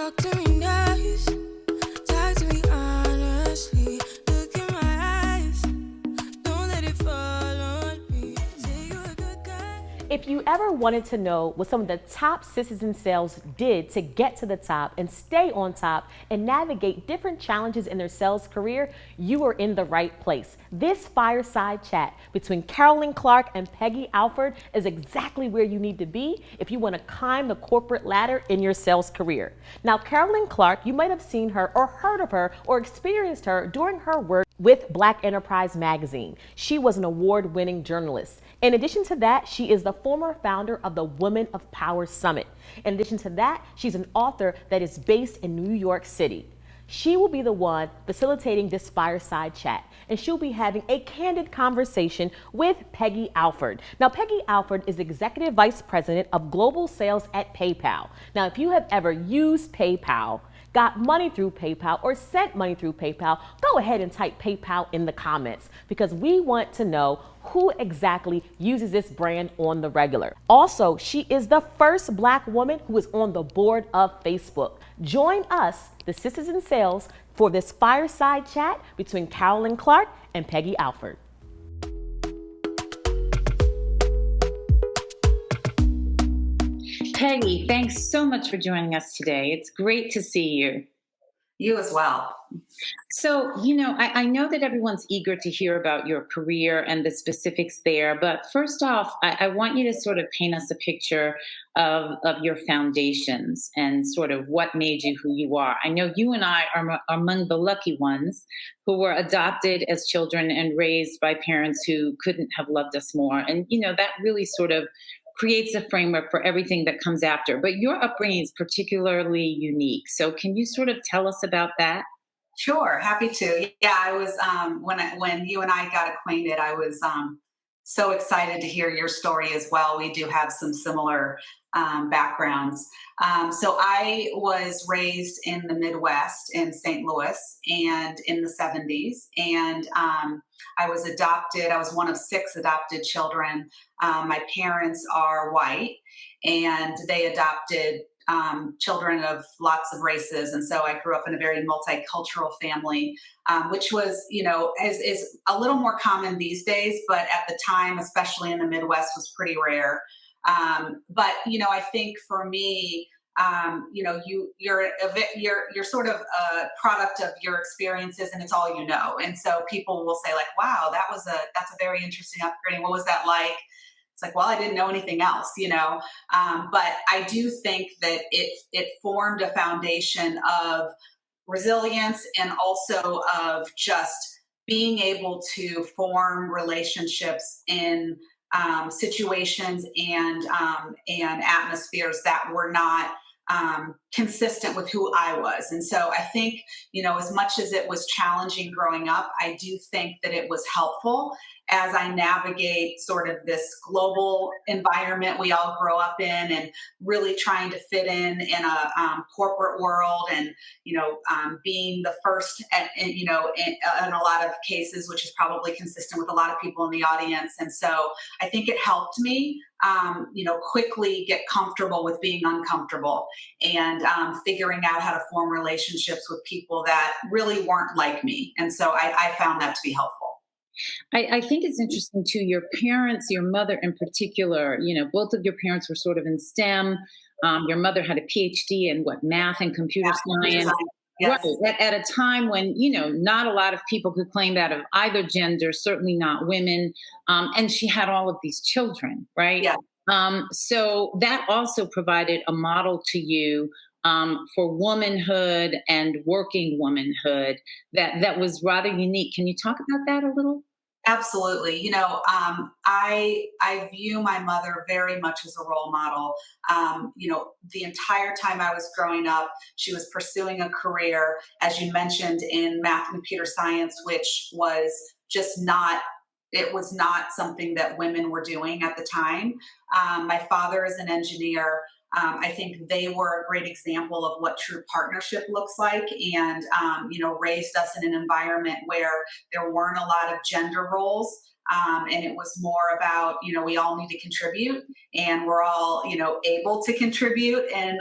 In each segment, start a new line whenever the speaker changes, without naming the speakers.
talk to me nice. Talk to me honestly. Look in my eyes. Don't let it fall on me. Say you're a good guy.
If you ever wanted to know what some of the top sisters in sales did to get to the top and stay on top and navigate different challenges in their sales career, you are in the right place. This fireside chat between Carolyn Clark and Peggy Alford is exactly where you need to be if you want to climb the corporate ladder in your sales career. Now, Carolyn Clark, you might have seen her or heard of her or experienced her during her work with Black Enterprise magazine. She was an award-winning journalist. In addition to that, she is the former founder of the Women of Power Summit. In addition to that, she's an author that is based in New York City. She will be the one facilitating this fireside chat, and she'll be having a candid conversation with Peggy Alford. Now, Peggy Alford is Executive Vice President of Global Sales at PayPal. Now, if you have ever used PayPal, got money through PayPal, or sent money through PayPal, go ahead and type PayPal in the comments because we want to know who exactly uses this brand on the regular. Also, she is the first Black woman who is on the board of Facebook. Join us, the Sisters in Sales, for this fireside chat between Carolyn Clark and Peggy Alford.
Peggy, thanks so much for joining us today. It's great to see you.
You as well.
So, I know that everyone's eager to hear about your career and the specifics there, but first off, I want you to sort of paint us a picture of your foundations and sort of what made you who you are. I know you and I are among the lucky ones who were adopted as children and raised by parents who couldn't have loved us more. And, that really sort of creates a framework for everything that comes after. But your upbringing is particularly unique. So can you sort of tell us about that?
Sure, happy to. Yeah, I was when you and I got acquainted, I was so excited to hear your story as well. We do have some similar backgrounds. So I was raised in the Midwest in St. Louis and in the 70s. And I was adopted. I was one of 6 adopted children. My parents are white and they adopted children of lots of races. And so I grew up in a very multicultural family, which was, is a little more common these days, but at the time, especially in the Midwest, was pretty rare. But I think for me, you're sort of a product of your experiences, and it's all you know. And so people will say, like, "Wow, that's a very interesting upbringing. What was that like?" It's like, well, I didn't know anything else, But I do think that it formed a foundation of resilience and also of just being able to form relationships in situations and atmospheres that were not consistent with who I was. And so I think, as much as it was challenging growing up, I do think that it was helpful as I navigate sort of this global environment we all grow up in, and really trying to fit in a corporate world, and being the first, in a lot of cases, which is probably consistent with a lot of people in the audience. And so I think it helped me, quickly get comfortable with being uncomfortable, and figuring out how to form relationships with people that really weren't like me. And so I found that to be helpful.
I think it's interesting too. Your parents, your mother in particular, both of your parents were sort of in STEM. Your mother had a PhD in math and computer science.
Yes.
Right. At a time when, not a lot of people could claim that of either gender, certainly not women. And she had all of these children, right?
Yeah.
So that also provided a model to you for womanhood and working womanhood that was rather unique. Can you talk about that a little?
Absolutely. I view my mother very much as a role model. The entire time I was growing up, she was pursuing a career, as you mentioned, in math and computer science, which was just not, it was not something that women were doing at the time. My father is an engineer. I think they were a great example of what true partnership looks like, and raised us in an environment where there weren't a lot of gender roles. And it was more about, we all need to contribute, and we're all, able to contribute in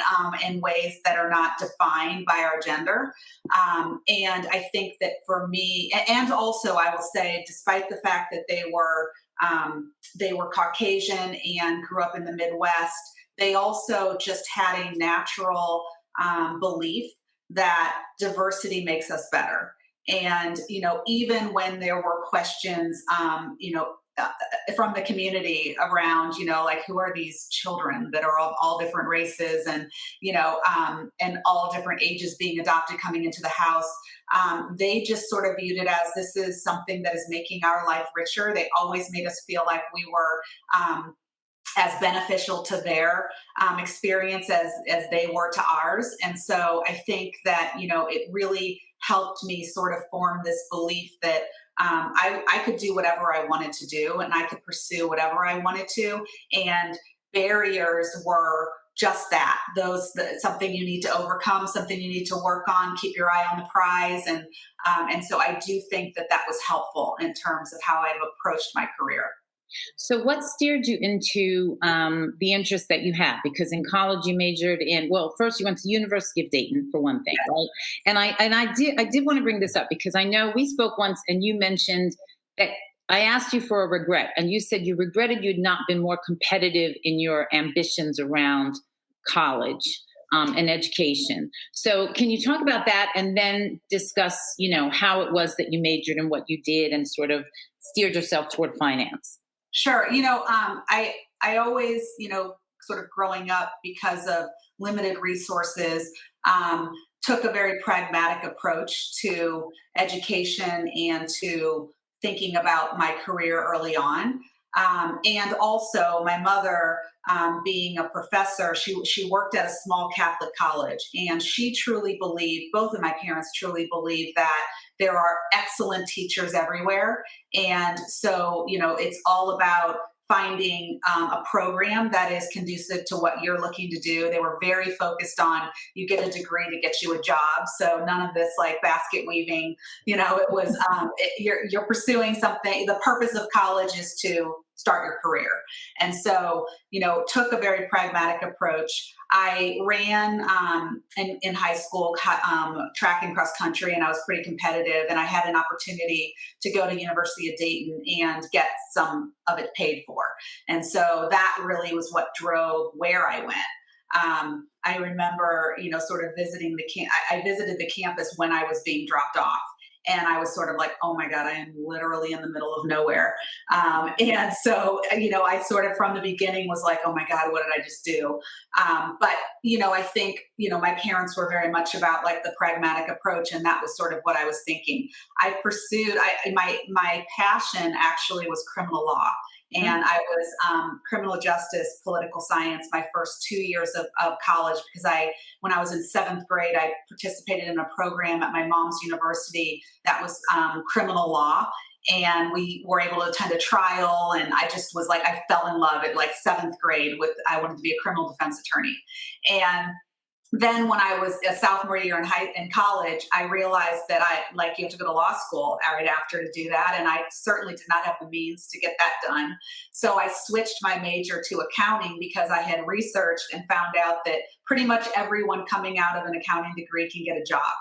ways that are not defined by our gender. And I think that for me, and also I will say, despite the fact that they were Caucasian and grew up in the Midwest, they also just had a natural belief that diversity makes us better. And, even when there were questions, from the community around, like, who are these children that are of all different races and, and all different ages being adopted coming into the house, they just sort of viewed it as, this is something that is making our life richer. They always made us feel like we were as beneficial to their experience as they were to ours. And so I think that, it really helped me sort of form this belief that I could do whatever I wanted to do, and I could pursue whatever I wanted to. And barriers were just that, something you need to overcome, something you need to work on, keep your eye on the prize. And so I do think that was helpful in terms of how I've approached my career.
So, what steered you into the interest that you have? Because in college you majored in, well, first you went to University of Dayton for one thing, right? And I did want to bring this up because I know we spoke once, and you mentioned that I asked you for a regret, and you said you regretted you'd not been more competitive in your ambitions around college and education. So, can you talk about that, and then discuss, how it was that you majored and what you did, and sort of steered yourself toward finance?
Sure. I always, sort of growing up, because of limited resources, took a very pragmatic approach to education and to thinking about my career early on. And also my mother, being a professor, she worked at a small Catholic college, and she truly believed, both of my parents truly believed, that there are excellent teachers everywhere. And so, it's all about finding a program that is conducive to what you're looking to do. They were very focused on, you get a degree to get you a job. So none of this like basket weaving, it was, you're pursuing something. The purpose of college is to start your career. And so, took a very pragmatic approach. I ran in high school track and cross country, and I was pretty competitive. And I had an opportunity to go to University of Dayton and get some of it paid for. And so that really was what drove where I went. I remember, sort of visiting I visited the campus when I was being dropped off. And I was sort of like, oh my God, I am literally in the middle of nowhere. And so, I sort of from the beginning was like, oh my God, what did I just do? But, I think, my parents were very much about like the pragmatic approach. And that was sort of what I was thinking. I pursued, my passion actually was criminal law. And I was criminal justice, political science, my first 2 years of college, because when I was in 7th grade, I participated in a program at my mom's university that was criminal law. And we were able to attend a trial. And I just was like, I fell in love at like 7th grade I wanted to be a criminal defense attorney. And then when I was a sophomore year in college, I realized that you have to go to law school right after to do that. And I certainly did not have the means to get that done. So I switched my major to accounting, because I had researched and found out that pretty much everyone coming out of an accounting degree can get a job.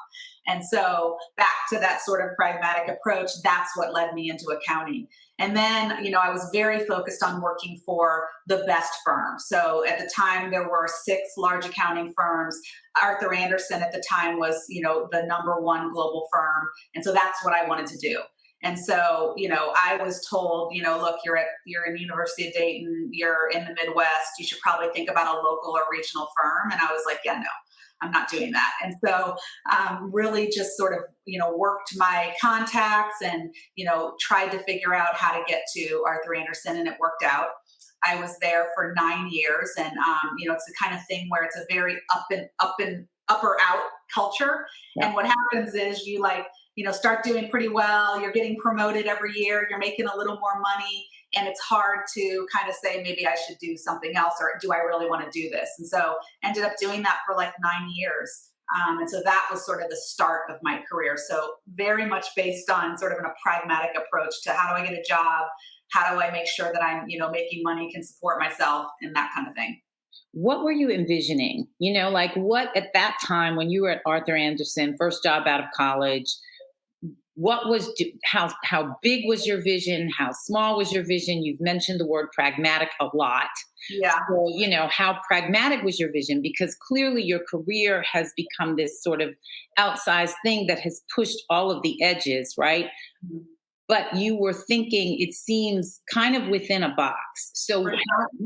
And so back to that sort of pragmatic approach, that's what led me into accounting. And then, I was very focused on working for the best firm. So at the time, there were 6 large accounting firms. Arthur Andersen at the time was, the #1 global firm. And so that's what I wanted to do. And so, I was told, look, you're in University of Dayton, you're in the Midwest, you should probably think about a local or regional firm. And I was like, yeah, no, I'm not doing that. And so really just sort of, worked my contacts and, tried to figure out how to get to Arthur Andersen, and it worked out. I was there for 9 years, and, it's the kind of thing where it's a very up or out culture. Yeah. And what happens is you start doing pretty well, you're getting promoted every year, you're making a little more money, and it's hard to kind of say, maybe I should do something else, or do I really want to do this? And so ended up doing that for like 9 years. And so that was sort of the start of my career. So very much based on sort of a pragmatic approach to how do I get a job? How do I make sure that I'm, making money, can support myself, and that kind of thing.
What were you envisioning? Like what at that time when you were at Arthur Andersen, first job out of college, what was how big was your vision? How small was your vision? You've mentioned the word pragmatic a lot.
Yeah.
So, how pragmatic was your vision? Because clearly your career has become this sort of outsized thing that has pushed all of the edges, right?
Mhm.
But you were thinking, it seems, kind of within a box. So
For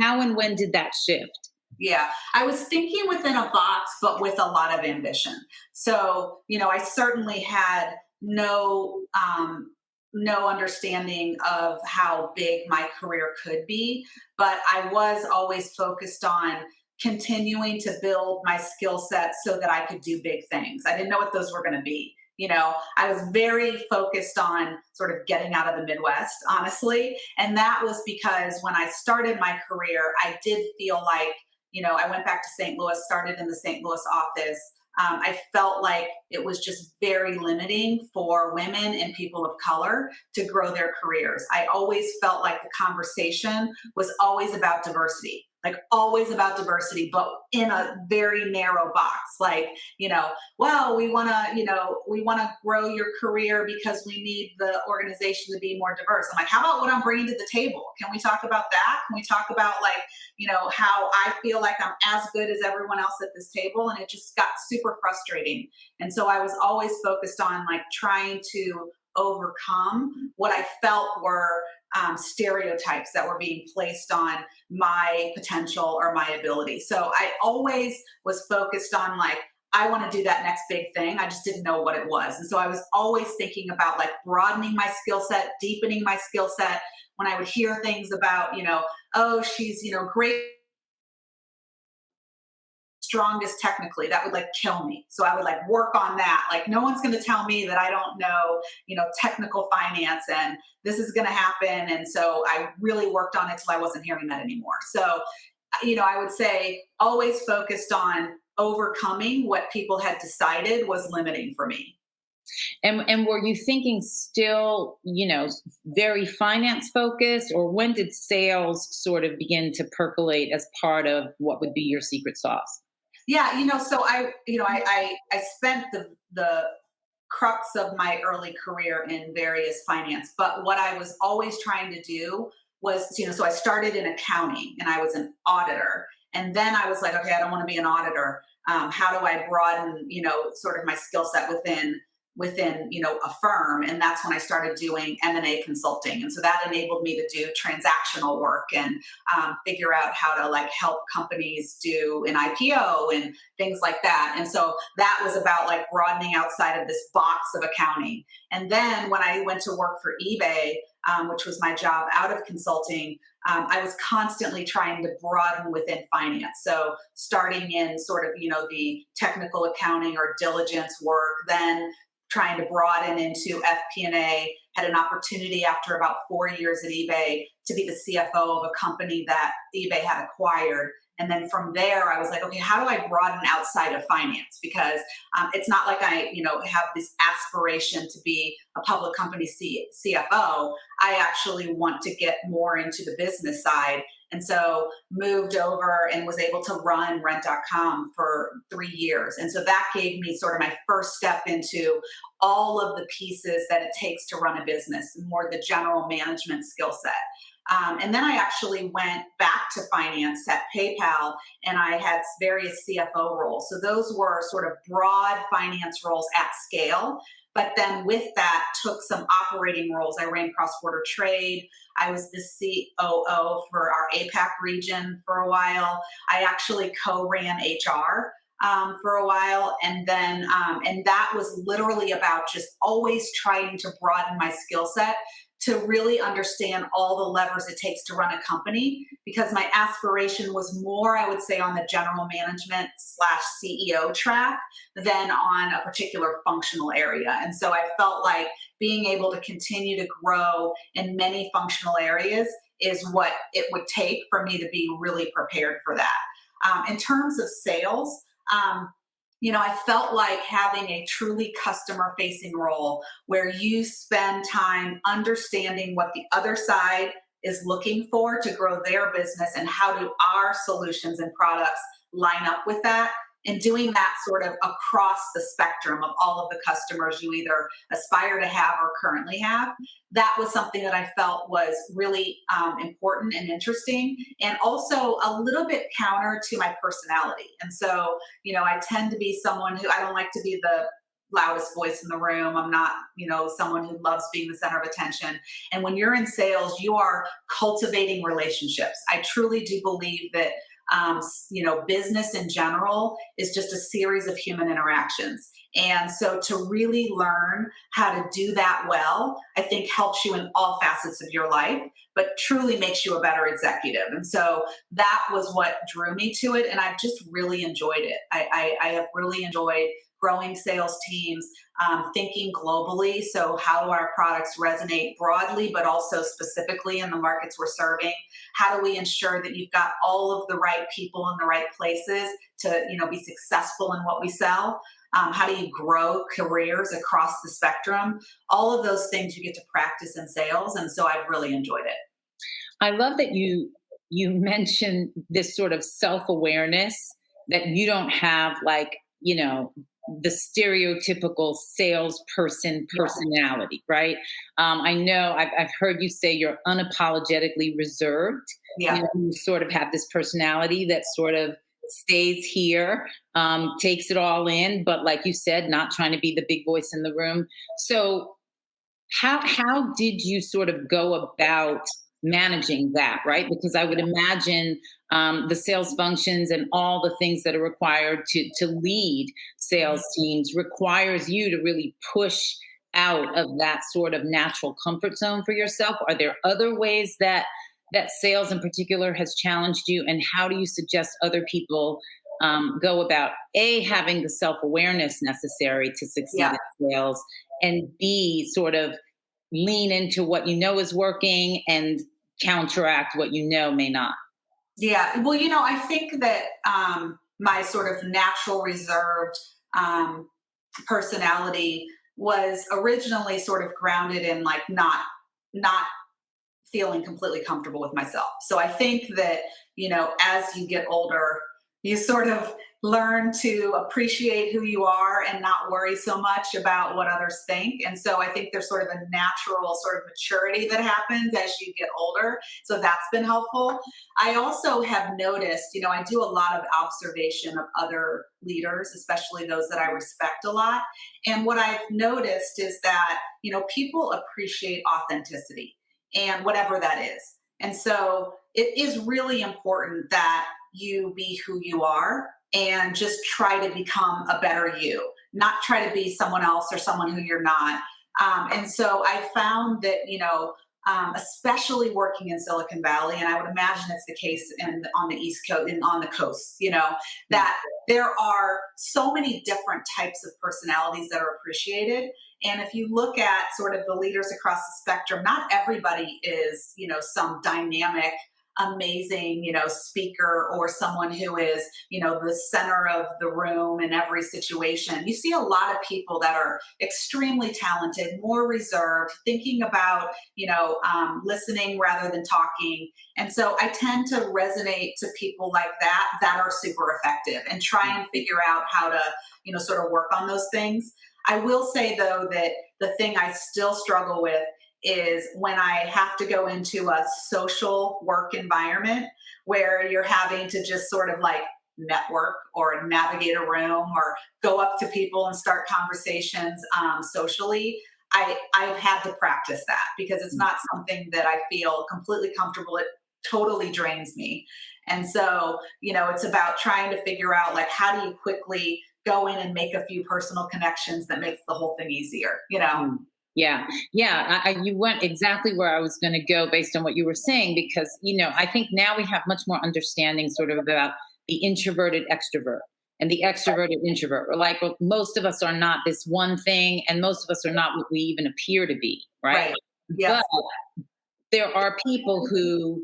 how and when did that shift?
Yeah, I was thinking within a box, but with a lot of ambition. So, I certainly had no understanding of how big my career could be, but I was always focused on continuing to build my skill set so that I could do big things. I didn't know what those were going to be. I was very focused on sort of getting out of the Midwest, honestly. And that was because when I started my career, I did feel like, I went back to St. Louis, started in the St. Louis office. I felt like it was just very limiting for women and people of color to grow their careers. I always felt like the conversation was always about diversity, like always about diversity, but in a very narrow box. Like, well, we want to grow your career because we need the organization to be more diverse. I'm like, how about what I'm bringing to the table? Can we talk about that? Can we talk about how I feel like I'm as good as everyone else at this table? And it just got super frustrating. And so I was always focused on like trying to overcome what I felt were stereotypes that were being placed on my potential or my ability. So I always was focused on like, I want to do that next big thing. I just didn't know what it was. And so I was always thinking about like broadening my skill set, deepening my skill set. When I would hear things about, oh, she's, great, strongest technically, that would like kill me. So I would like work on that. Like no one's going to tell me that I don't know, technical finance and this is going to happen. And so I really worked on it till I wasn't hearing that anymore. So, I would say always focused on overcoming what people had decided was limiting for me.
And were you thinking still, very finance focused, or when did sales sort of begin to percolate as part of what would be your secret sauce?
Yeah, so I spent the crux of my early career in various finance, but what I was always trying to do was, so I started in accounting and I was an auditor. And then I was like, okay, I don't want to be an auditor. How do I broaden, sort of my skill set within a firm? And that's when I started doing M&A consulting. And so that enabled me to do transactional work and figure out how to like help companies do an IPO and things like that. And so that was about like broadening outside of this box of accounting. And then when I went to work for eBay, which was my job out of consulting, I was constantly trying to broaden within finance. So starting in sort of, the technical accounting or diligence work, then trying to broaden into FP&A, had an opportunity after about 4 years at eBay to be the CFO of a company that eBay had acquired. And then from there, I was like, okay, how do I broaden outside of finance? Because it's not like I, have this aspiration to be a public company CFO. I actually want to get more into the business side. And so moved over and was able to run rent.com for 3 years. And so that gave me sort of my first step into all of the pieces that it takes to run a business, more the general management skill set. And then I actually went back to finance at PayPal, and I had various CFO roles. So those were sort of broad finance roles at scale. But then with that, took some operating roles. I ran cross-border trade. I was the COO for our APAC region for a while. I actually co-ran HR for a while. And then, and that was literally about just always trying to broaden my skill set to really understand all the levers it takes to run a company, because my aspiration was more, I would say, on the general management / CEO track than on a particular functional area. And so I felt like being able to continue to grow in many functional areas is what it would take for me to be really prepared for that. In terms of sales, I felt like having a truly customer facing role where you spend time understanding what the other side is looking for to grow their business and how do our solutions and products line up with that, and doing that sort of across the spectrum of all of the customers you either aspire to have or currently have. That was something that I felt was really important and interesting, and also a little bit counter to my personality. And so, I tend to be someone who, I don't like to be the loudest voice in the room. I'm not, someone who loves being the center of attention. And when you're in sales, you are cultivating relationships. I truly do believe that business in general is just a series of human interactions. And so to really learn how to do that well, I think helps you in all facets of your life, but truly makes you a better executive. And so that was what drew me to it. And I've just really enjoyed it. I have really enjoyed growing sales teams, thinking globally. So how do our products resonate broadly, but also specifically in the markets we're serving? How do we ensure that you've got all of the right people in the right places to, be successful in what we sell? How do you grow careers across the spectrum? All of those things you get to practice in sales. And so I've really enjoyed it.
I love that you mentioned this sort of self-awareness, that you don't have the stereotypical salesperson personality, right? I know I've heard you say you're unapologetically reserved.
Yeah.
You sort of have this personality that sort of stays here, takes it all in, but like you said, not trying to be the big voice in the room. So how did you sort of go about managing that, right? Because I would imagine the sales functions and all the things that are required to lead sales teams requires you to really push out of that sort of natural comfort zone for yourself. Are there other ways that sales in particular has challenged you, and how do you suggest other people go about having the self-awareness necessary to succeed in sales, and B, sort of lean into what you know is working and counteract what you know may not?
Yeah. Well, I think that my sort of natural reserved personality was originally sort of grounded in like not feeling completely comfortable with myself. So I think that, as you get older, you sort of learn to appreciate who you are and not worry so much about what others think. And so I think there's sort of a natural sort of maturity that happens as you get older. So that's been helpful. I also have noticed, I do a lot of observation of other leaders, especially those that I respect a lot. And what I've noticed is that, people appreciate authenticity and whatever that is. And so it is really important that you be who you are and just try to become a better you, not try to be someone else or someone who you're not. And so I found that, especially working in Silicon Valley, and I would imagine it's the case on the East Coast and on the coast, that there are so many different types of personalities that are appreciated. And if you look at sort of the leaders across the spectrum, not everybody is, some dynamic, amazing, speaker, or someone who is, the center of the room in every situation. You see a lot of people that are extremely talented, more reserved, thinking about, listening rather than talking. And so I tend to resonate to people like that are super effective, and try and figure out how to, sort of work on those things. I will say though that the thing I still struggle with is when I have to go into a social work environment where you're having to just sort of like network or navigate a room or go up to people and start conversations socially. I've had to practice that because it's not something that I feel completely comfortable. It totally drains me. And so, it's about trying to figure out like, how do you quickly go in and make a few personal connections that makes the whole thing easier,
Yeah. You went exactly where I was going to go based on what you were saying, because, I think now we have much more understanding sort of about the introverted extrovert and the extroverted introvert. We're like, well, most of us are not this one thing, and most of us are not what we even appear to be. Right.
Yes.
But there are people who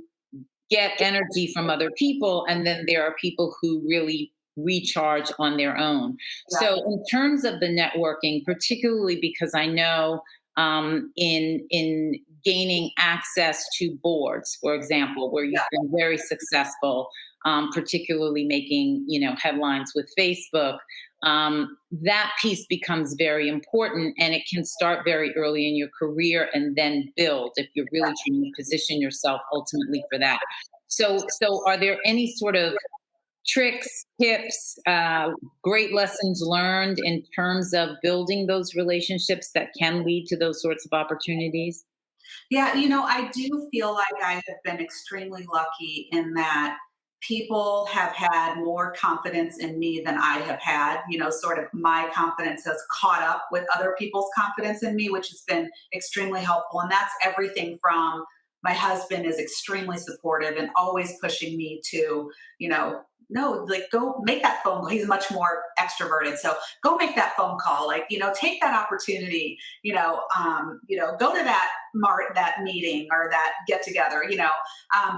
get energy from other people, and then there are people who really recharge on their own.
Yeah.
So in terms of the networking, particularly because I know in gaining access to boards, for example, where you've been very successful, particularly making headlines with Facebook. That piece becomes very important, and it can start very early in your career and then build if you're really trying to position yourself ultimately for that. So are there any sort of tricks, tips, great lessons learned in terms of building those relationships that can lead to those sorts of opportunities?
Yeah, I do feel like I have been extremely lucky in that people have had more confidence in me than I have had. Sort of my confidence has caught up with other people's confidence in me, which has been extremely helpful. And that's everything from my husband is extremely supportive and always pushing me to, no, like go make that phone call. He's much more extroverted. So go make that phone call. Like, take that opportunity, go to that meeting or that get together,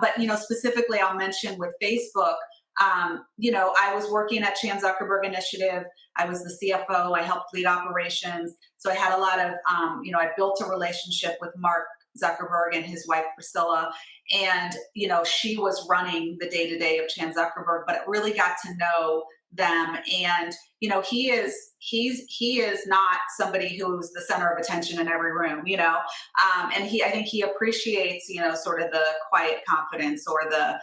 but, specifically I'll mention with Facebook, I was working at Chan Zuckerberg Initiative. I was the CFO. I helped lead operations. So I had a lot of, I built a relationship with Mark Zuckerberg and his wife Priscilla, and she was running the day-to-day of Chan Zuckerberg, but it really got to know them. And he is not somebody who's the center of attention in every room, and I think he appreciates sort of the quiet confidence, or that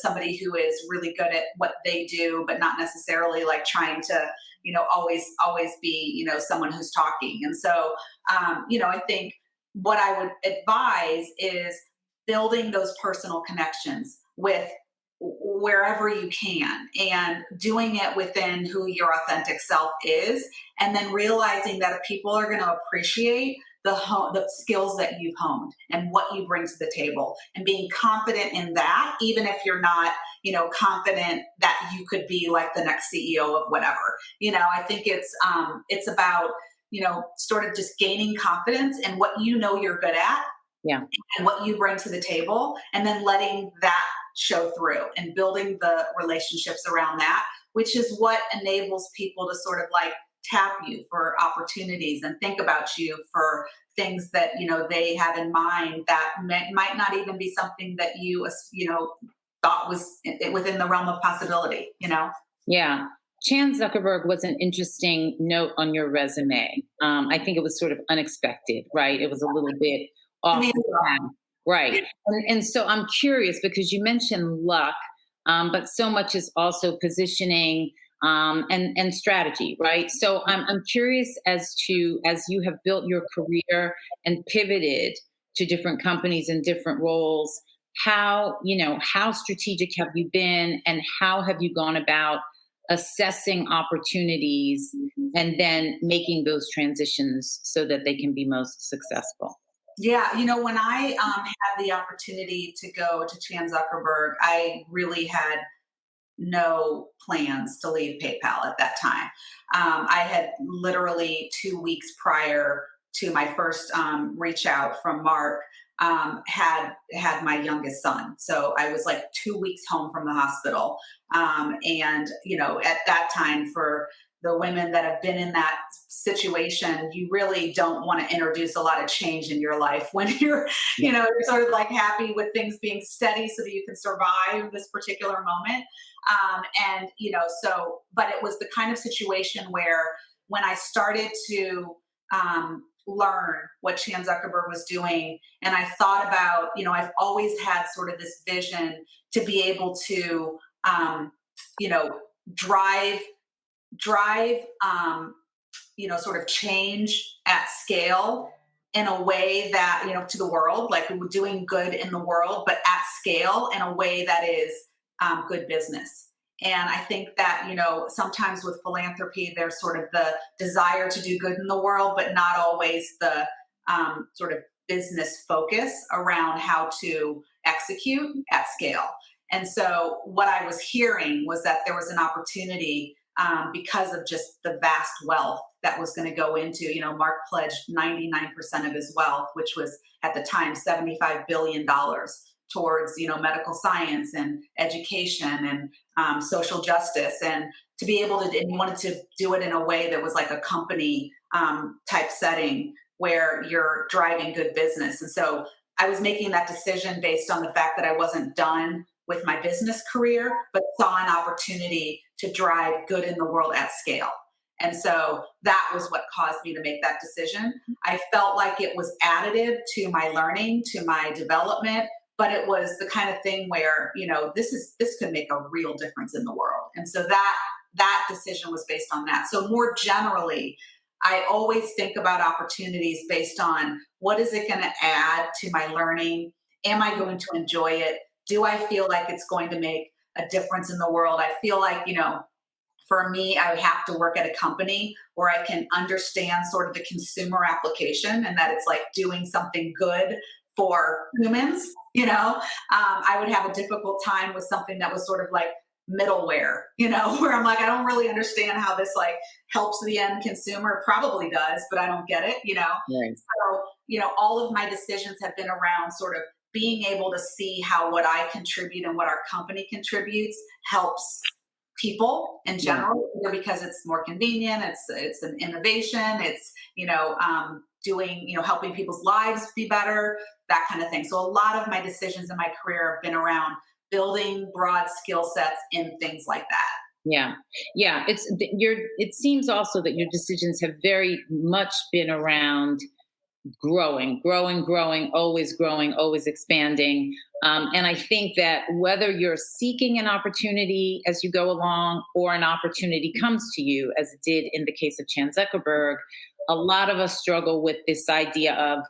somebody who is really good at what they do but not necessarily like trying to always be someone who's talking. And so I think what I would advise is building those personal connections with wherever you can, and doing it within who your authentic self is, and then realizing that people are going to appreciate the skills that you've honed and what you bring to the table, and being confident in that, even if you're not confident that you could be like the next CEO of whatever. I think it's about sort of just gaining confidence in what you're good at,
Yeah.
and what you bring to the table, and then letting that show through and building the relationships around that, which is what enables people to sort of like tap you for opportunities and think about you for things that they have in mind that might not even be something that you thought was within the realm of possibility.
Yeah. Chan Zuckerberg was an interesting note on your resume. I think it was sort of unexpected, right? It was a little bit off the path. Right. And so I'm curious because you mentioned luck, but so much is also positioning and strategy, right? So I'm curious as you have built your career and pivoted to different companies and different roles, how strategic have you been, and how have you gone about assessing opportunities and then making those transitions so that they can be most successful?
Yeah, when I had the opportunity to go to Chan Zuckerberg, I really had no plans to leave PayPal at that time. I had literally 2 weeks prior to my first reach out from Mark, had my youngest son. So I was like 2 weeks home from the hospital. And, at that time, for the women that have been in that situation, you really don't want to introduce a lot of change in your life when you're sort of like happy with things being steady so that you can survive this particular moment. But it was the kind of situation where when I started to learn what Chan Zuckerberg was doing, and I thought about, I've always had sort of this vision to be able to, drive, sort of change at scale in a way that, to the world, like doing good in the world, but at scale in a way that is good business. And I think that, sometimes with philanthropy, there's sort of the desire to do good in the world, but not always the sort of business focus around how to execute at scale. And so what I was hearing was that there was an opportunity because of just the vast wealth that was going to go into, Mark pledged 99% of his wealth, which was at the time $75 billion, towards, medical science and education and social justice, and to be able to, and you wanted to do it in a way that was like a company type setting where you're driving good business. And so I was making that decision based on the fact that I wasn't done with my business career, but saw an opportunity to drive good in the world at scale. And so that was what caused me to make that decision. I felt like it was additive to my learning, to my development, but it was the kind of thing where, this could make a real difference in the world. And so that decision was based on that. So more generally, I always think about opportunities based on what is it going to add to my learning? Am I going to enjoy it? Do I feel like it's going to make a difference in the world? I feel like, for me, I would have to work at a company where I can understand sort of the consumer application and that it's like doing something good for humans. I would have a difficult time with something that was sort of like middleware, where I'm like, I don't really understand how this like helps the end consumer. It probably does, but I don't get it,
Right.
So, all of my decisions have been around sort of being able to see how what I contribute and what our company contributes helps people in general, either because it's more convenient, it's an innovation, it's, doing, helping people's lives be better, that kind of thing. So a lot of my decisions in my career have been around building broad skill sets in things like that.
Yeah. Yeah. It seems also that your decisions have very much been around growing, always expanding. And I think that whether you're seeking an opportunity as you go along or an opportunity comes to you, as it did in the case of Chan Zuckerberg, a lot of us struggle with this idea of,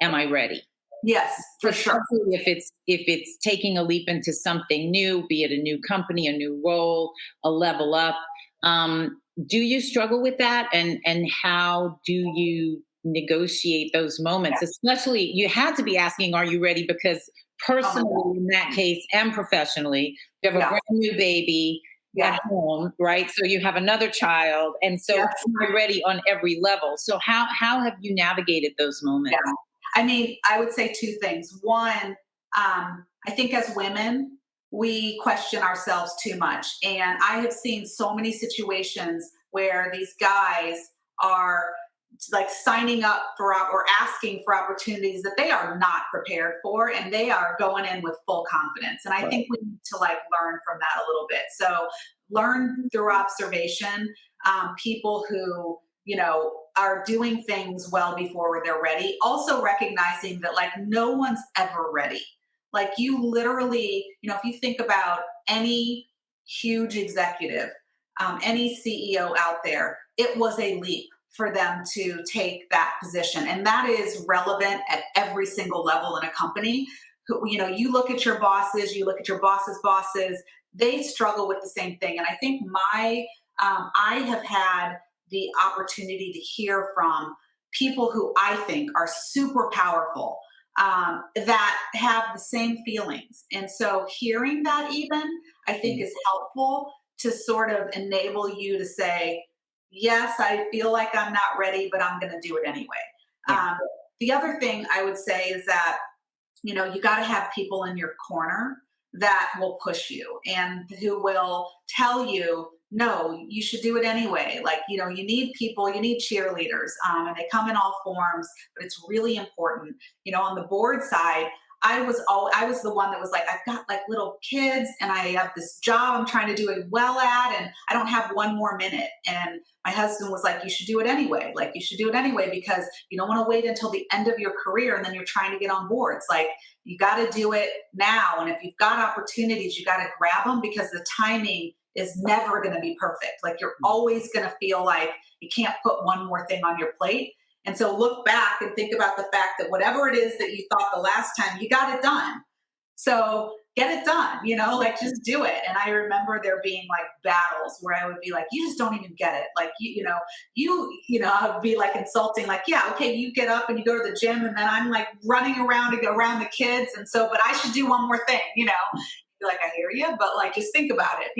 am I ready?
Yes, for sure.
Especially if it's taking a leap into something new, be it a new company, a new role, a level up. Do you struggle with that? And how do you negotiate those moments? Especially, you had to be asking, are you ready? Because personally, in that case, and professionally, you have a brand new baby at home, right? So you have another child. And so you're ready on every level. So how have you navigated those moments?
Yeah. I mean, I would say two things. One, I think as women, we question ourselves too much. And I have seen so many situations where these guys are like signing up for or asking for opportunities that they are not prepared for, and they are going in with full confidence. And I think we need to like learn from that a little bit. So learn through observation, people who, are doing things well before they're ready. Also recognizing that like no one's ever ready. Like you literally, if you think about any huge executive, any CEO out there, it was a leap for them to take that position. And that is relevant at every single level in a company. You look at your bosses, you look at your boss's bosses, they struggle with the same thing. And I think I have had the opportunity to hear from people who I think are super powerful, that have the same feelings. And so hearing that even, I think is helpful to sort of enable you to say, yes, I feel like I'm not ready, but I'm going to do it anyway. The other thing I would say is that, you got to have people in your corner that will push you and who will tell you, no, you should do it anyway. Like, you need people, you need cheerleaders, and they come in all forms, but it's really important. On the board side, I was the one that was like, I've got like little kids and I have this job I'm trying to do it well at, and I don't have one more minute. And my husband was like, you should do it anyway. Like you should do it anyway, because you don't want to wait until the end of your career and then you're trying to get on boards. Like you got to do it now. And if you've got opportunities, you got to grab them, because the timing is never going to be perfect. Like you're always going to feel like you can't put one more thing on your plate. And so look back and think about the fact that whatever it is that you thought the last time, you got it done. So get it done, like just do it. And I remember there being like battles where I would be like, you just don't even get it. Like, I would be like insulting, like, yeah, okay, you get up and you go to the gym, and then I'm like running around to go around the kids. And so, but I should do one more thing, like, I hear you, but like, just think about it,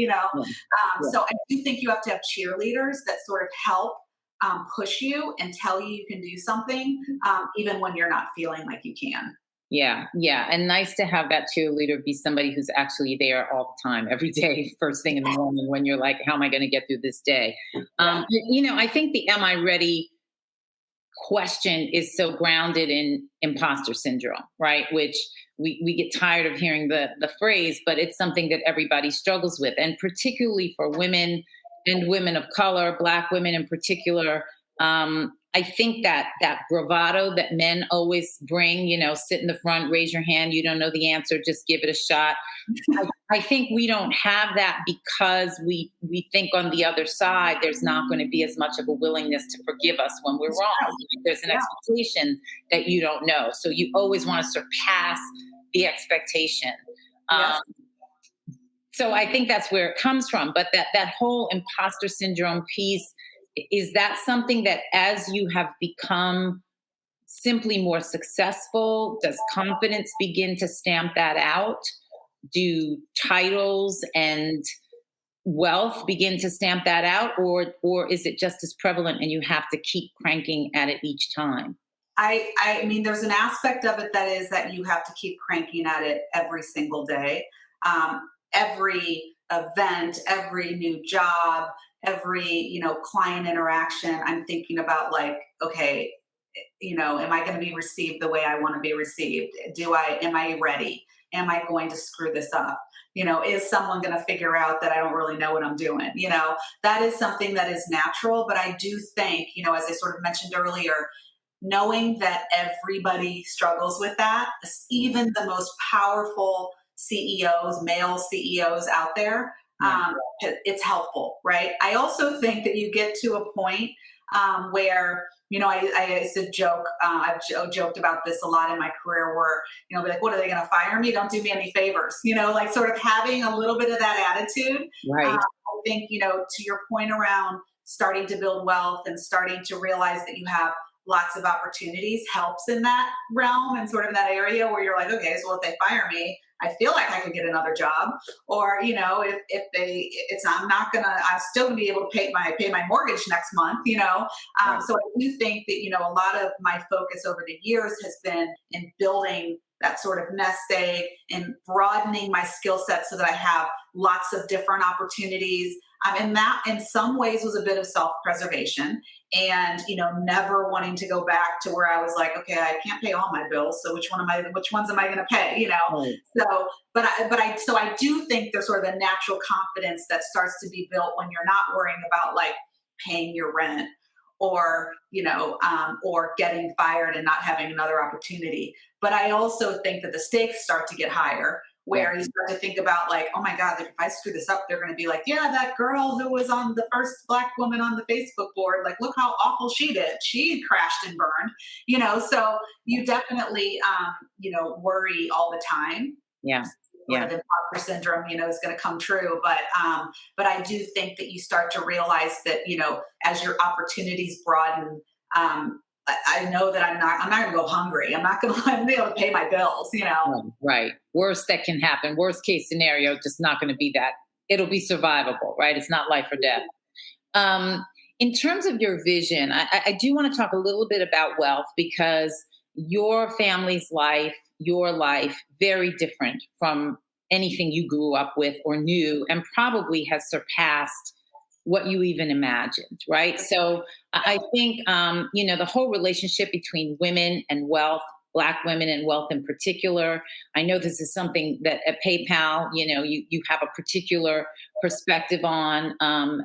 So I do think you have to have cheerleaders that sort of help push you and tell you you can do something, even when you're not feeling like you can.
Yeah, yeah. And nice to have that cheerleader be somebody who's actually there all the time, every day, first thing in the morning when you're like, how am I going to get through this day?
Yeah.
I think the am I ready question is so grounded in imposter syndrome, right? Which we get tired of hearing the phrase, but it's something that everybody struggles with. And particularly for women and women of color, Black women in particular, I think that that bravado that men always bring, sit in the front, raise your hand, you don't know the answer, just give it a shot. I think we don't have that because we think on the other side there's not going to be as much of a willingness to forgive us when we're wrong. There's an
Yeah.
expectation that you don't know, so you always want to surpass the expectation.
Yes.
Um, so I think that's where it comes from. But that whole imposter syndrome piece, is that something that as you have become simply more successful, does confidence begin to stamp that out? Do titles and wealth begin to stamp that out, or is it just as prevalent and you have to keep cranking at it each time?
I mean, there's an aspect of it that is that you have to keep cranking at it every single day. Every event, every new job, every, client interaction, I'm thinking about like, okay, am I going to be received the way I want to be received? Am I ready? Am I going to screw this up? Is someone going to figure out that I don't really know what I'm doing? That is something that is natural. But I do think, as I sort of mentioned earlier, knowing that everybody struggles with that, even the most powerful CEOs, male CEOs out there, it's helpful, right? I also think that you get to a point where, I used to joke, joked about this a lot in my career where, be like, what are they going to fire me? Don't do me any favors, like sort of having a little bit of that attitude.
Right.
I think, to your point around starting to build wealth and starting to realize that you have lots of opportunities helps in that realm and sort of that area where you're like, okay, so if they fire me, I feel like I could get another job. Or, I'm still gonna be able to pay my mortgage next month,
Right.
So I do think that, a lot of my focus over the years has been in building that sort of nest egg and broadening my skill set so that I have lots of different opportunities. And that in some ways was a bit of self-preservation and, never wanting to go back to where I was like, okay, I can't pay all my bills. So which ones am I going to pay?
Right.
So, so I do think there's sort of a natural confidence that starts to be built when you're not worrying about like paying your rent or, or getting fired and not having another opportunity. But I also think that the stakes start to get higher where you start to think about like, oh my God, like if I screw this up, they're going to be like, yeah, that girl who was on the first Black woman on the Facebook board, like, look how awful she did. She crashed and burned, so you definitely, worry all the time.
Yeah. Yeah.
The imposter syndrome, is going to come true. But I do think that you start to realize that, as your opportunities broaden, I know that I'm not going to go hungry. I'm not going to be able to pay my bills,
Right. Worst that can happen. Worst case scenario, just not going to be that. It'll be survivable, right? It's not life or death. In terms of your vision, I do want to talk a little bit about wealth because your family's life, your life, very different from anything you grew up with or knew, and probably has surpassed what you even imagined, right? So I think, the whole relationship between women and wealth, Black women and wealth in particular. I know this is something that at PayPal, you have a particular perspective on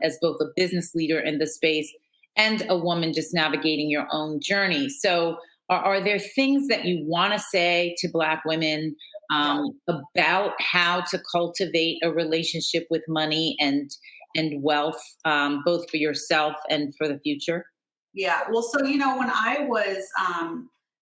as both a business leader in the space and a woman just navigating your own journey. So are there things that you want to say to Black women about how to cultivate a relationship with money and wealth, both for yourself and for the future?
Yeah. Well, so, when I was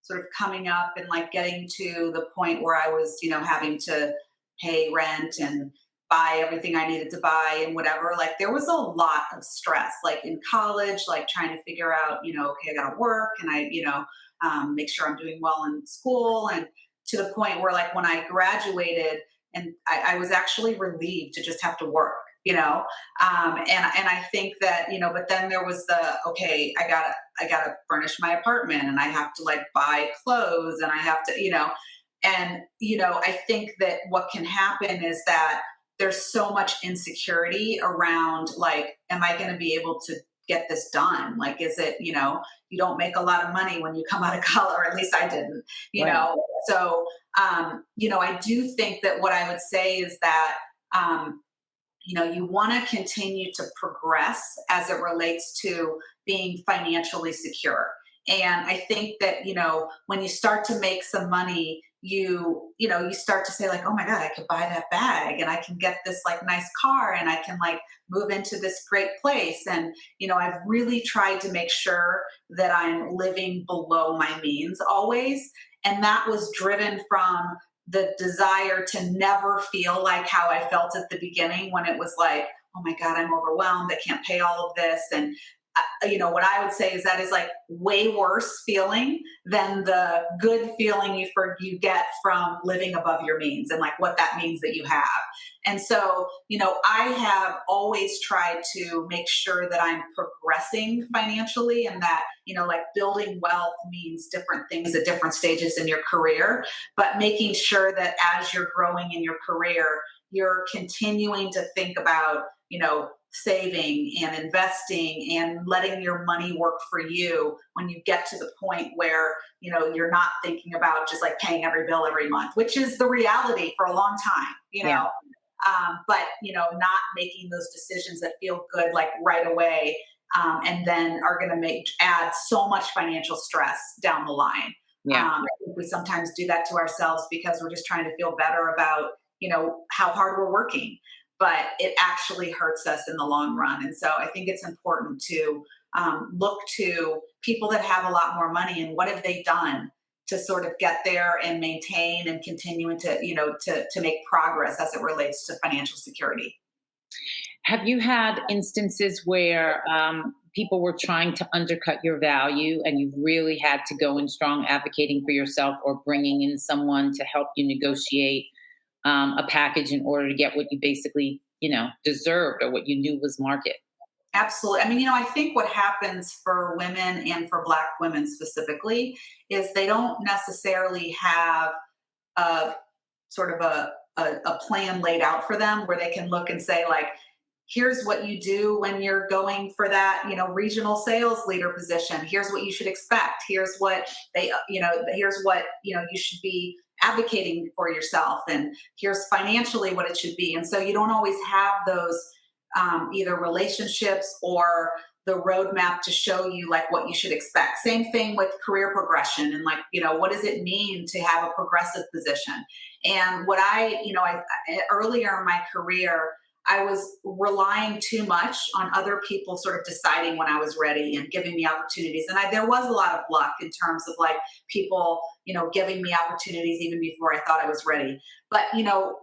sort of coming up and like getting to the point where I was, having to pay rent and buy everything I needed to buy and whatever, like there was a lot of stress, like in college, like trying to figure out, okay, I got to work and make sure I'm doing well in school. And to the point where like when I graduated and I was actually relieved to just have to work. And I think that, but then there was okay, I gotta furnish my apartment and I have to like buy clothes and I have to, And, you know, I think that what can happen is that there's so much insecurity around, like, am I going to be able to get this done? Like, is it, you know, you don't make a lot of money when you come out of college, or at least I didn't, you
Right.
know? So, you know, I do think that what I would say is that, you know, you want to continue to progress as it relates to being financially secure. And I think that, you know, when you start to make some money, you know, you start to say like, oh my God, I could buy that bag and I can get this like nice car and I can like move into this great place. And, you know, I've really tried to make sure that I'm living below my means always. And that was driven from the desire to never feel like how I felt at the beginning, when it was like, oh my God, I'm overwhelmed. I can't pay all of this. And, you know, what I would say is that is like way worse feeling than the good feeling you get from living above your means, and like what that means that you have. And so, you know, I have always tried to make sure that I'm progressing financially, and that, you know, like building wealth means different things at different stages in your career, but making sure that as you're growing in your career, you're continuing to think about, you know, saving and investing and letting your money work for you when you get to the point where, you know, you're not thinking about just like paying every bill every month, which is the reality for a long time, you know.
Yeah.
But, you know, not making those decisions that feel good like right away, and then are going to add so much financial stress down the line.
Yeah.
I think we sometimes do that to ourselves because we're just trying to feel better about, you know, how hard we're working, but it actually hurts us in the long run. And so I think it's important to look to people that have a lot more money and what have they done to sort of get there and maintain and continuing to, you know, to make progress as it relates to financial security.
Have you had instances where people were trying to undercut your value and you really had to go in strong advocating for yourself, or bringing in someone to help you negotiate a package in order to get what you basically, you know, deserved, or what you knew was market?
Absolutely. I mean, you know, I think what happens for women, and for Black women specifically, is they don't necessarily have a sort of a plan laid out for them where they can look and say, like, here's what you do when you're going for that, you know, regional sales leader position. Here's what you should expect. Here's what you know, here's what, you know, you should be advocating for yourself. And here's financially what it should be. And so you don't always have those either relationships or the roadmap to show you like what you should expect. Same thing with career progression, and like, you know, what does it mean to have a progressive position? And what you know, I earlier in my career, I was relying too much on other people sort of deciding when I was ready and giving me opportunities. And there was a lot of luck in terms of like people, you know, giving me opportunities even before I thought I was ready. But, you know,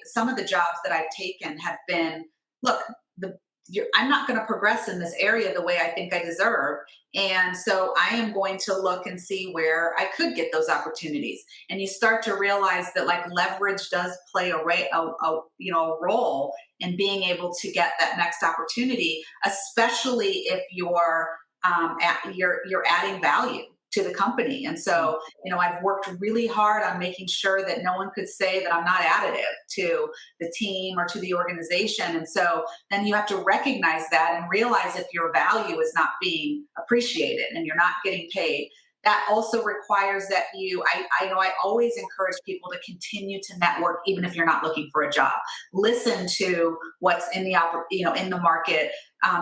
some of the jobs that I've taken have been, look, I'm not going to progress in this area the way I think I deserve. And so I am going to look and see where I could get those opportunities. And you start to realize that like leverage does play you know, a role in being able to get that next opportunity, especially if you're adding value to the company. And so, you know, I've worked really hard on making sure that no one could say that I'm not additive to the team or to the organization. And so then you have to recognize that and realize if your value is not being appreciated and you're not getting paid. That also requires that I know I always encourage people to continue to network, even if you're not looking for a job. Listen to what's in the market.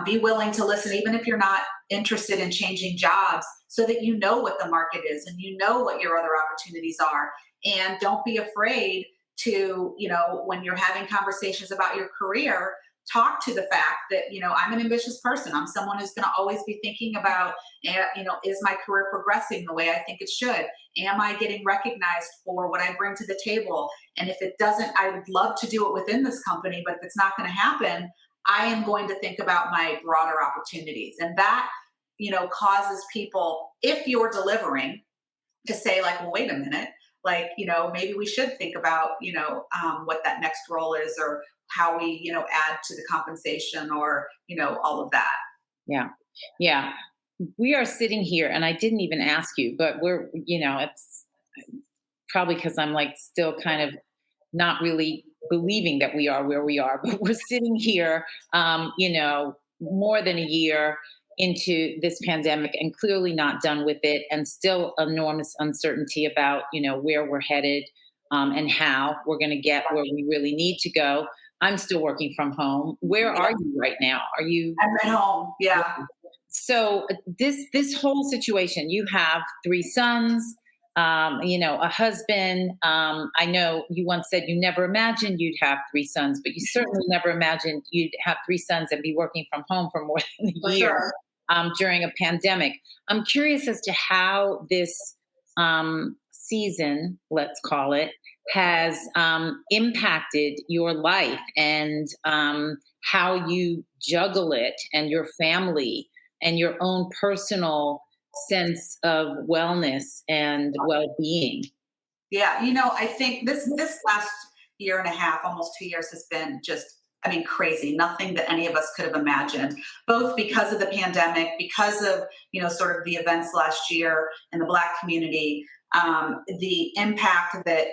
Be willing to listen, even if you're not interested in changing jobs, so that you know what the market is and you know what your other opportunities are. And don't be afraid to, you know, when you're having conversations about your career, talk to the fact that, you know, I'm an ambitious person. I'm someone who's going to always be thinking about, you know, is my career progressing the way I think it should? Am I getting recognized for what I bring to the table? And if it doesn't, I would love to do it within this company, but if it's not going to happen, I am going to think about my broader opportunities. And that, you know, causes people, if you're delivering, to say like, well, wait a minute, like, you know, maybe we should think about, you know, what that next role is, or how we, you know, add to the compensation, or, you know, all of that.
Yeah. Yeah. we are sitting here, and I didn't even ask you, but it's probably because I'm like still kind of not really believing that we are where we are, but we're sitting here, more than a year into this pandemic and clearly not done with it, and still enormous uncertainty about, where we're headed, and how we're going to get where we really need to go. I'm still working from home. Where
Yeah,
are you right now? Are you?
I'm at home. Yeah.
So this whole situation, you have three sons, a husband. I know you once said you never imagined you'd have three sons, but you certainly never imagined you'd have three sons and be working from home for more than a
For
year,
sure.
during a pandemic. I'm curious as to how this season, let's call it, has impacted your life, and how you juggle it, and your family, and your own personal sense of wellness and well-being.
Yeah, I think this last year and a half, almost 2 years, has been just, I mean, crazy. Nothing that any of us could have imagined. Both because of the pandemic, because of sort of the events last year in the Black community, the impact that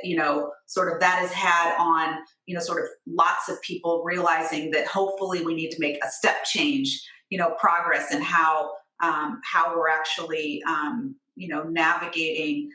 sort of that has had on sort of lots of people realizing that hopefully we need to make a step change, progress in how we're actually navigating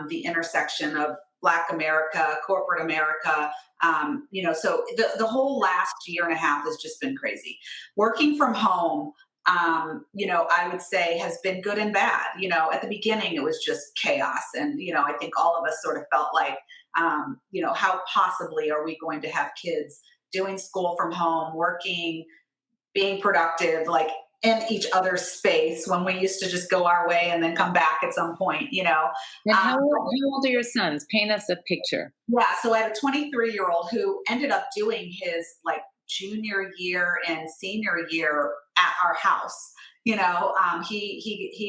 the intersection of Black America, corporate America. So the whole last year and a half has just been crazy. Working from home, I would say has been good and bad. At the beginning it was just chaos, and I think all of us sort of felt like, how possibly are we going to have kids doing school from home, working, being productive, like in each other's space, when we used to just go our way and then come back at some point.
And
Um,
how old are your sons? Paint us a picture.
yeah, so I have a 23-year-old who ended up doing his like junior year and senior year at our house. He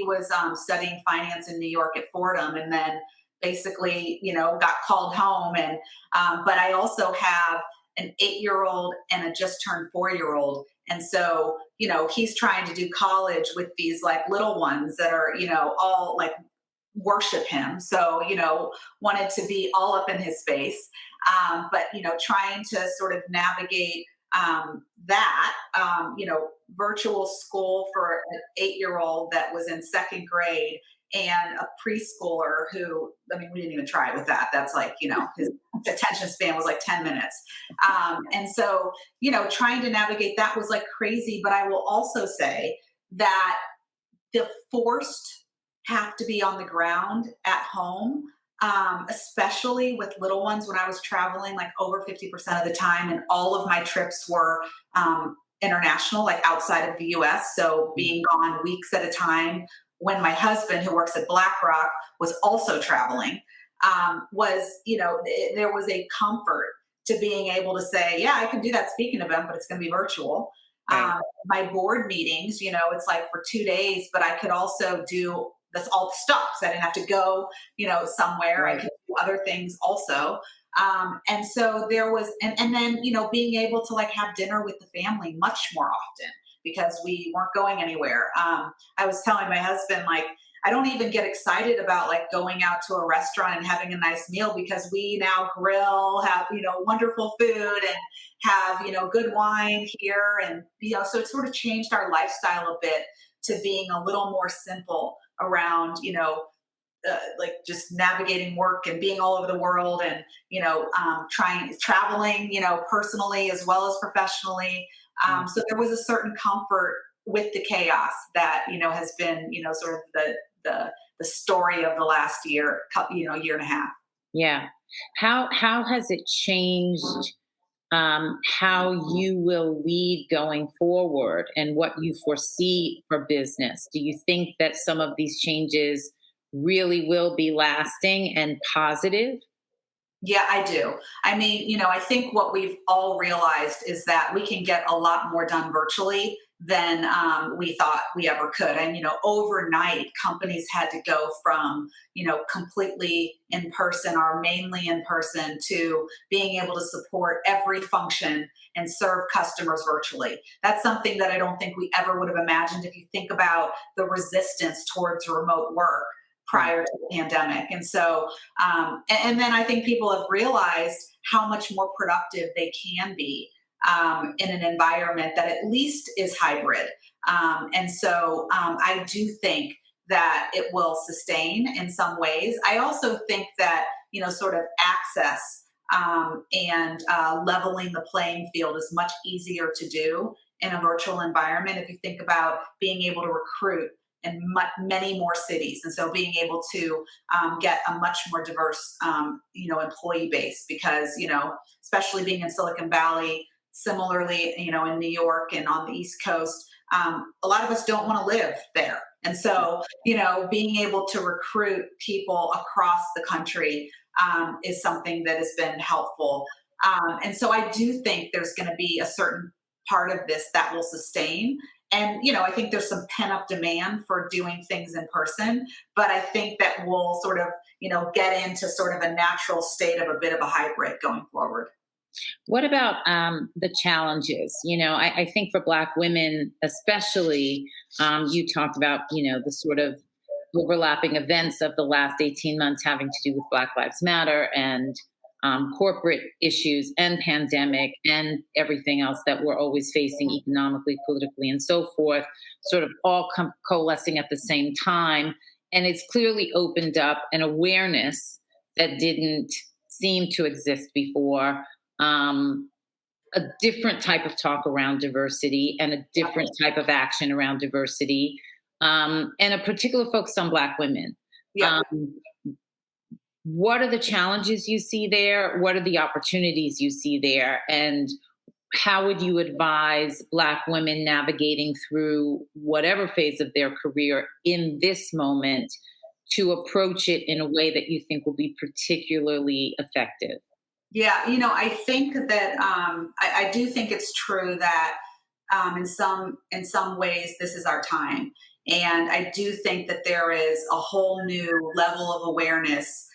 was studying finance in New York at Fordham, and then basically got called home. And but I also have an 8-year-old and a just turned 4-year-old, and so he's trying to do college with these like little ones that are all like worship him. So, wanted to be all up in his face. But, trying to sort of navigate that, virtual school for an 8-year-old that was in second grade, and a preschooler who, I mean, we didn't even try with that. That's like, his attention span was like 10 minutes. And so, trying to navigate that was like crazy. But I will also say that the forced have to be on the ground at home, especially with little ones. When I was traveling, like over 50% of the time, and all of my trips were international, like outside of the US. So being gone weeks at a time, when my husband, who works at BlackRock, was also traveling, there was a comfort to being able to say, yeah, I can do that speaking event, but it's going to be virtual.
Right.
My board meetings, it's like for 2 days, but I could also do that's all the stuff. So I didn't have to go, somewhere.
Right.
I could do other things also. And so there was, and then, being able to like have dinner with the family much more often because we weren't going anywhere. I was telling my husband, like, I don't even get excited about like going out to a restaurant and having a nice meal because we now grill, have, wonderful food, and have, good wine here. And, so it sort of changed our lifestyle a bit to being a little more simple around, like just navigating work and being all over the world, and traveling, personally as well as professionally. So there was a certain comfort with the chaos that has been sort of the story of the last year, year and a half.
Yeah. How has it changed how you will lead going forward, and what you foresee for business? Do you think that some of these changes really will be lasting and positive?
Yeah, I do. I mean, I think what we've all realized is that we can get a lot more done virtually than we thought we ever could. And, overnight, companies had to go from, completely in person or mainly in person to being able to support every function and serve customers virtually. That's something that I don't think we ever would have imagined if you think about the resistance towards remote work prior to the pandemic. And so, and then I think people have realized how much more productive they can be in an environment that at least is hybrid. And so I do think that it will sustain in some ways. I also think that, sort of access and leveling the playing field is much easier to do in a virtual environment. If you think about being able to recruit in many more cities, and so being able to get a much more diverse, employee base, because especially being in Silicon Valley, similarly, in New York and on the East Coast, a lot of us don't want to live there, and so being able to recruit people across the country is something that has been helpful. And so I do think there's going to be a certain part of this that will sustain. And, I think there's some pent up demand for doing things in person, but I think that we'll sort of, get into sort of a natural state of a bit of a hybrid going forward.
What about the challenges? I think for Black women, especially, you talked about, the sort of overlapping events of the last 18 months having to do with Black Lives Matter and corporate issues and pandemic and everything else that we're always facing economically, politically, and so forth, sort of all coalescing at the same time. And it's clearly opened up an awareness that didn't seem to exist before, a different type of talk around diversity and a different type of action around diversity, and a particular focus on Black women.
Yeah.
What are the challenges you see there? What are the opportunities you see there? And how would you advise Black women navigating through whatever phase of their career in this moment to approach it in a way that you think will be particularly effective?
Yeah, I think that I do think it's true that in some ways this is our time, and I do think that there is a whole new level of awareness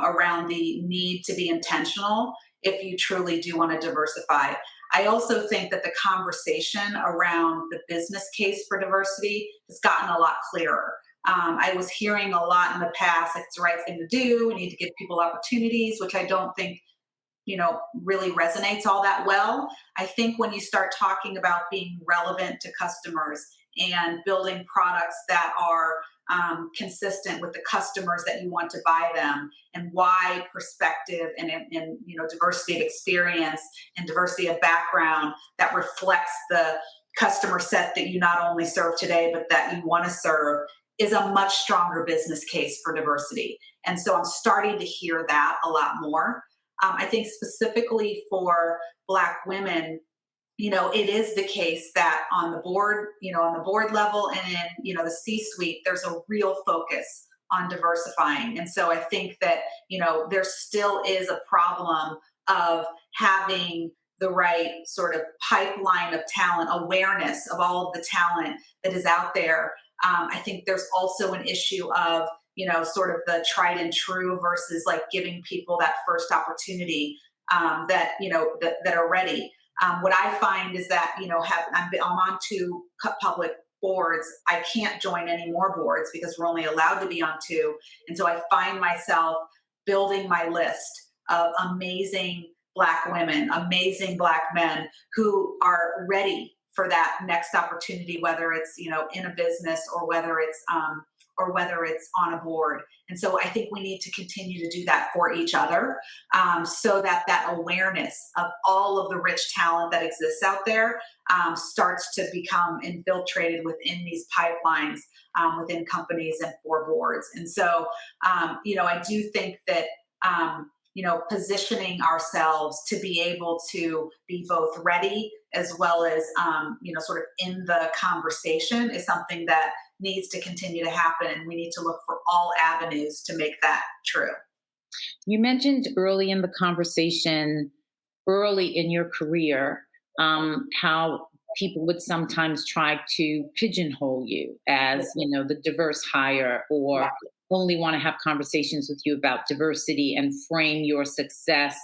around the need to be intentional if you truly do want to diversify. I also think that the conversation around the business case for diversity has gotten a lot clearer. I was hearing a lot in the past, like it's the right thing to do, we need to give people opportunities, which I don't think really resonates all that well. I think when you start talking about being relevant to customers and building products that are consistent with the customers that you want to buy them, and why perspective and diversity of experience and diversity of background that reflects the customer set that you not only serve today, but that you want to serve, is a much stronger business case for diversity. And so I'm starting to hear that a lot more. I think specifically for Black women, it is the case that on the board level and in, the C-suite, there's a real focus on diversifying. And so I think that, there still is a problem of having the right sort of pipeline of talent, awareness of all of the talent that is out there. I think there's also an issue of, sort of the tried and true versus like giving people that first opportunity that are ready. What I find is that, I'm on two public boards. I can't join any more boards because we're only allowed to be on two. And so I find myself building my list of amazing Black women, amazing Black men who are ready for that next opportunity, whether it's, in a business or whether it's on a board. And so I think we need to continue to do that for each other, so that awareness of all of the rich talent that exists out there starts to become infiltrated within these pipelines, within companies and for boards. And so, I do think that, positioning ourselves to be able to be both ready as well as, sort of in the conversation is something that needs to continue to happen. And we need to look for all avenues to make that true.
You mentioned early in the conversation, early in your career, how people would sometimes try to pigeonhole you as, the diverse hire, or only want to have conversations with you about diversity and frame your success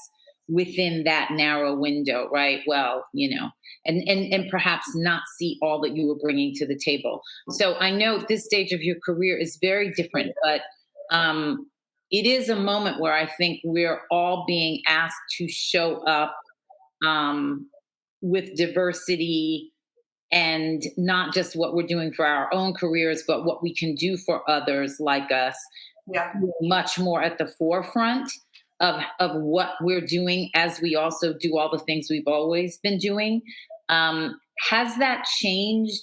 within that narrow window, right? Well, and perhaps not see all that you were bringing to the table. So I know this stage of your career is very different, but it is a moment where I think we're all being asked to show up with diversity, and not just what we're doing for our own careers, but what we can do for others like us,
Yeah.
much more at the forefront of what we're doing, as we also do all the things we've always been doing. Has that changed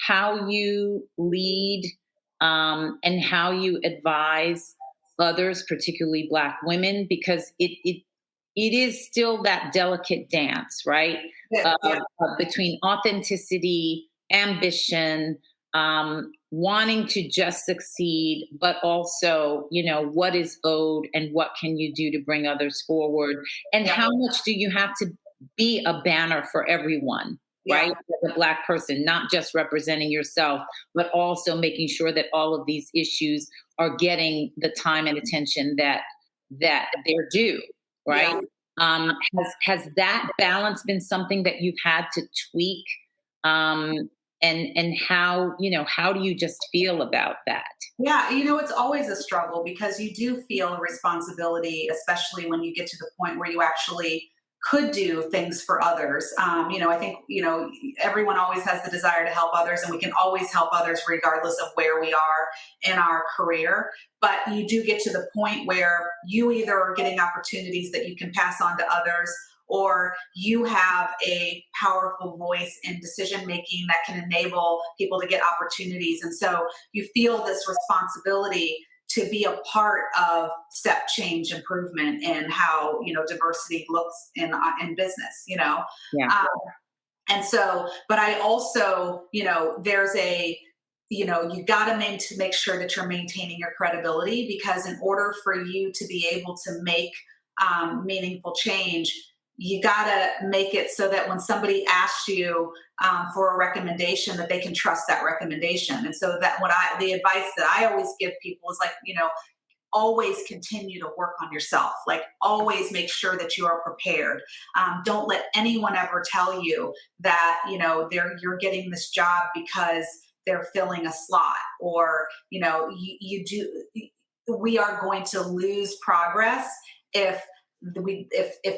how you lead, and how you advise others, particularly Black women? Because it is still that delicate dance, right?
Yeah.
Between authenticity, ambition, wanting to just succeed, but also, what is owed and what can you do to bring others forward? And how much do you have to be a banner for everyone, right? As a Black person, not just representing yourself, but also making sure that all of these issues are getting the time and attention that they're due, right? Has that balance been something that you've had to tweak? And how do you just feel about that?
Yeah, it's always a struggle because you do feel a responsibility, especially when you get to the point where you actually could do things for others. I think, everyone always has the desire to help others, and we can always help others regardless of where we are in our career. But you do get to the point where you either are getting opportunities that you can pass on to others, or you have a powerful voice in decision making that can enable people to get opportunities. And so you feel this responsibility to be a part of step change improvement in how diversity looks in business.
Yeah.
And so, but I also, there's a you got to make sure that you're maintaining your credibility, because in order for you to be able to make meaningful change, you got to make it so that when somebody asks you for a recommendation, that they can trust that recommendation. And so that the advice that I always give people is like, always continue to work on yourself. Like, always make sure that you are prepared. Don't let anyone ever tell you that, you're getting this job because they're filling a slot, or, we are going to lose progress if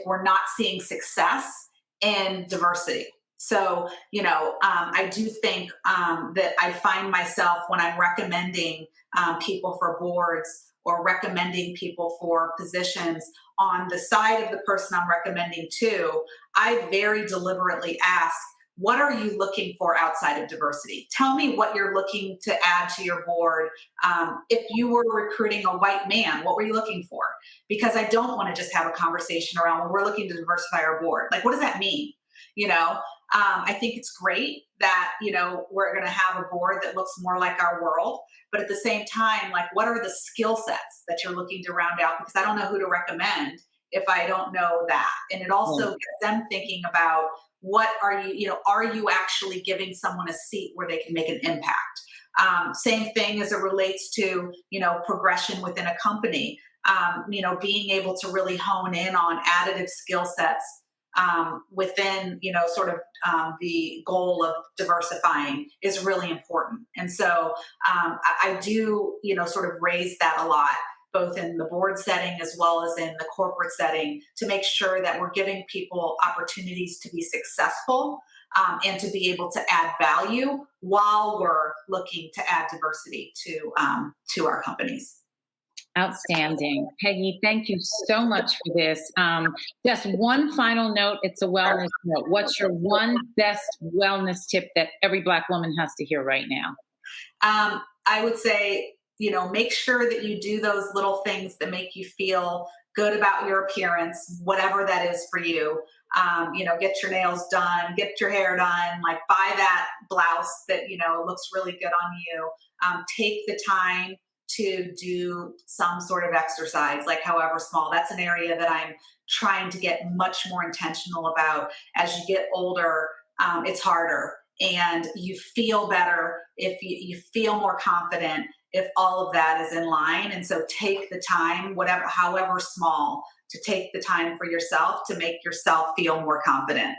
we're not seeing success in diversity. So, I do think that I find myself, when I'm recommending people for boards or recommending people for positions, on the side of the person I'm recommending to, I very deliberately ask, what are you looking for outside of diversity? Tell me what you're looking to add to your board. If you were recruiting a white man, what were you looking for? Because I don't want to just have a conversation around, well, we're looking to diversify our board. Like, what does that mean? I think it's great that, we're going to have a board that looks more like our world. But at the same time, like, what are the skill sets that you're looking to round out? Because I don't know who to recommend if I don't know that. And it also gets them thinking about, what are you actually giving someone a seat where they can make an impact? Same thing as it relates to, progression within a company. Being able to really hone in on additive skill sets within, the goal of diversifying is really important. And so I do, sort of raise that a lot, both in the board setting as well as in the corporate setting, to make sure that we're giving people opportunities to be successful and to be able to add value while we're looking to add diversity to our companies.
Outstanding. Peggy, thank you so much for this. Just one final note. It's a wellness note. What's your one best wellness tip that every Black woman has to hear right now?
I would say, make sure that you do those little things that make you feel good about your appearance, whatever that is for you. Get your nails done, get your hair done, like, buy that blouse that, looks really good on you. Take the time to do some sort of exercise, like, however small. That's an area that I'm trying to get much more intentional about. As you get older, it's harder. And you feel better if you feel more confident if all of that is in line. And so take the time, whatever, however small, to take the time for yourself to make yourself feel more confident.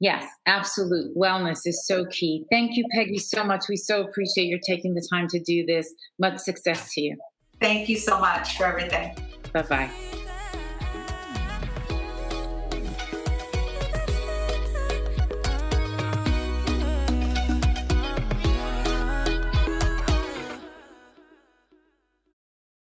Yes, absolute wellness is so key. Thank you, Peggy, so much. We so appreciate your taking the time to do this. Much success to you.
Thank you so much for everything.
Bye-bye.